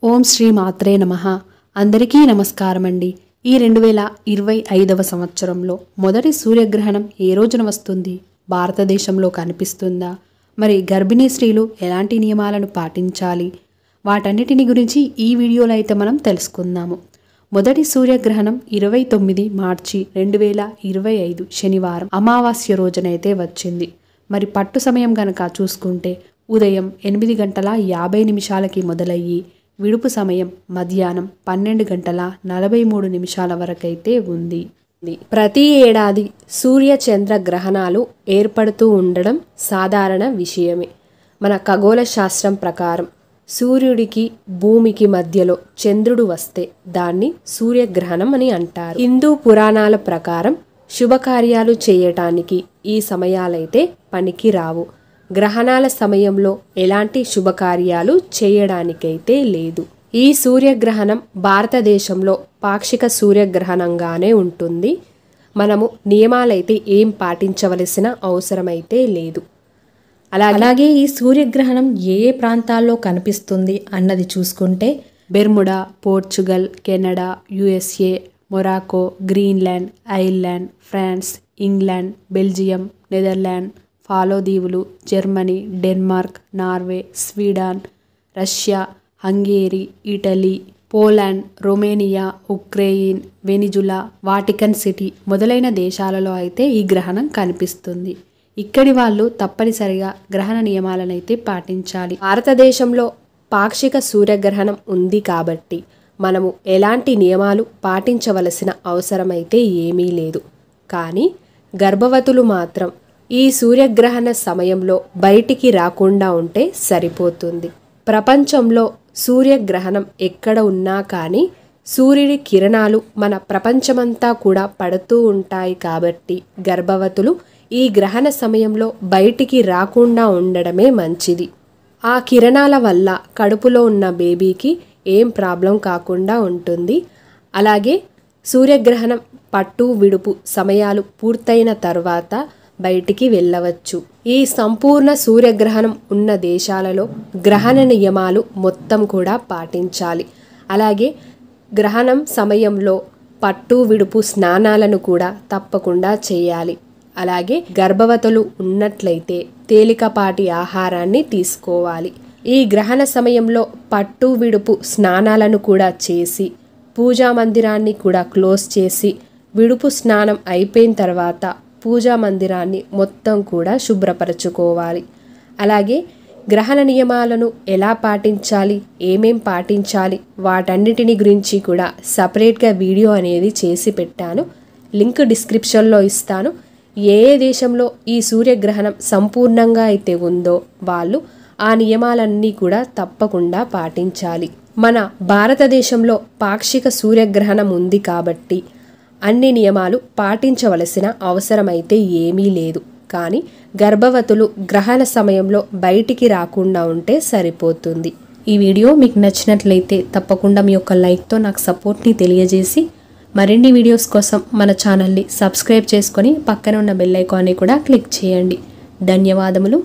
ఓం శ్రీ మాత్రే నమః. అందరికీ నమస్కారం అండి. ఈ 2025వ సంవత్సరంలో మొదటి సూర్యగ్రహణం ఏ రోజున వస్తుంది? భారతదేశంలో కనిపిస్తుందా? మరి గర్భిణీ స్త్రీలు ఎలాంటి నియమాలను పాటించాలి? వాటన్నిటిని గురించి ఈ వీడియోలో అయితే మనం తెలుసుకుందాము. మొదటి సూర్యగ్రహణం 29 మార్చి 2025 శనివారం అమావాస్య రోజునైతే వచ్చింది. మరి పట్టు సమయం గనక చూసుకుంటే ఉదయం 8:50 మొదలయ్యి విడుపు సమయం మధ్యాహ్నం 12:43 వరకైతే ఉంది. ప్రతి ఏడాది సూర్య చంద్ర గ్రహణాలు ఏర్పడుతూ ఉండడం సాధారణ విషయమే. మన ఖగోళ శాస్త్రం ప్రకారం సూర్యుడికి భూమికి మధ్యలో చంద్రుడు వస్తే దాన్ని సూర్యగ్రహణం అని అంటారు. హిందూ పురాణాల ప్రకారం శుభకార్యాలు చేయటానికి ఈ సమయాలైతే పనికి రావు. గ్రహణాల సమయంలో ఎలాంటి శుభకార్యాలు చేయడానికైతే లేదు. ఈ సూర్యగ్రహణం భారతదేశంలో పాక్షిక సూర్యగ్రహణంగానే ఉంటుంది. మనము నియమాలైతే ఏం పాటించవలసిన అవసరమైతే లేదు. అలాగే ఈ సూర్యగ్రహణం ఏ ప్రాంతాల్లో కనిపిస్తుంది అన్నది చూసుకుంటే Bermuda, Portugal, Canada, USA, Morocco, Greenland, Ireland, France, England, Belgium, Netherland, Faroe దీవులు, Germany, Denmark, Norway, Sweden, Russia, Hungary, Italy, Poland, Romania, Ukraine, Venezuela, Vatican City మొదలైన దేశాలలో అయితే ఈ గ్రహణం కనిపిస్తుంది. ఇక్కడి వాళ్ళు తప్పనిసరిగా గ్రహణ నియమాలనైతే పాటించాలి. భారతదేశంలో పాక్షిక సూర్యగ్రహణం ఉంది కాబట్టి మనము ఎలాంటి నియమాలు పాటించవలసిన అవసరమైతే ఏమీ లేదు. కానీ గర్భవతులు మాత్రం ఈ సూర్యగ్రహణ సమయంలో బయటికి రాకుండా ఉంటే సరిపోతుంది. ప్రపంచంలో సూర్యగ్రహణం ఎక్కడ ఉన్నా కానీ సూర్యుడి కిరణాలు మన ప్రపంచమంతా కూడా పడుతూ ఉంటాయి కాబట్టి గర్భవతులు ఈ గ్రహణ సమయంలో బయటికి రాకుండా ఉండడమే మంచిది. ఆ కిరణాల వల్ల కడుపులో ఉన్న బేబీకి ఏం ప్రాబ్లం కాకుండా ఉంటుంది. అలాగే సూర్యగ్రహణం పట్టు విడుపు సమయాలు పూర్తయిన తర్వాత బయటికి వెళ్ళవచ్చు. ఈ సంపూర్ణ సూర్యగ్రహణం ఉన్న దేశాలలో గ్రహణ నియమాలు మొత్తం కూడా పాటించాలి. అలాగే గ్రహణం సమయంలో పట్టు విడుపు స్నానాలను కూడా తప్పకుండా చేయాలి. అలాగే గర్భవతులు ఉన్నట్లయితే తేలికపాటి ఆహారాన్ని తీసుకోవాలి. ఈ గ్రహణ సమయంలో పట్టు విడుపు స్నానాలను కూడా చేసి పూజా మందిరాన్ని కూడా క్లోజ్ చేసి విడుపు స్నానం అయిపోయిన తర్వాత పూజా మందిరాన్ని మొత్తం కూడా శుభ్రపరచుకోవాలి. అలాగే గ్రహణ నియమాలను ఎలా పాటించాలి, ఏమేం పాటించాలి వాటన్నిటిని గురించి కూడా సపరేట్గా వీడియో అనేది చేసి పెట్టాను. లింక్ డిస్క్రిప్షన్లో ఇస్తాను. ఏ దేశంలో ఈ సూర్యగ్రహణం సంపూర్ణంగా అయితే ఉందో వాళ్ళు ఆ నియమాలన్నీ కూడా తప్పకుండా పాటించాలి. మన భారతదేశంలో పాక్షిక సూర్యగ్రహణం ఉంది కాబట్టి అన్ని నియమాలు పాటించవలసిన అవసరమైతే ఏమీ లేదు. కానీ గర్భవతులు గ్రహణ సమయంలో బయటికి రాకుండా ఉంటే సరిపోతుంది. ఈ వీడియో మీకు నచ్చినట్లయితే తప్పకుండా మీ యొక్క లైక్తో నాకు సపోర్ట్ని తెలియజేసి మరిన్ని వీడియోస్ కోసం మన ఛానల్ని సబ్స్క్రైబ్ చేసుకొని పక్కన ఉన్న బెల్ ఐకాన్ని కూడా క్లిక్ చేయండి. ధన్యవాదములు.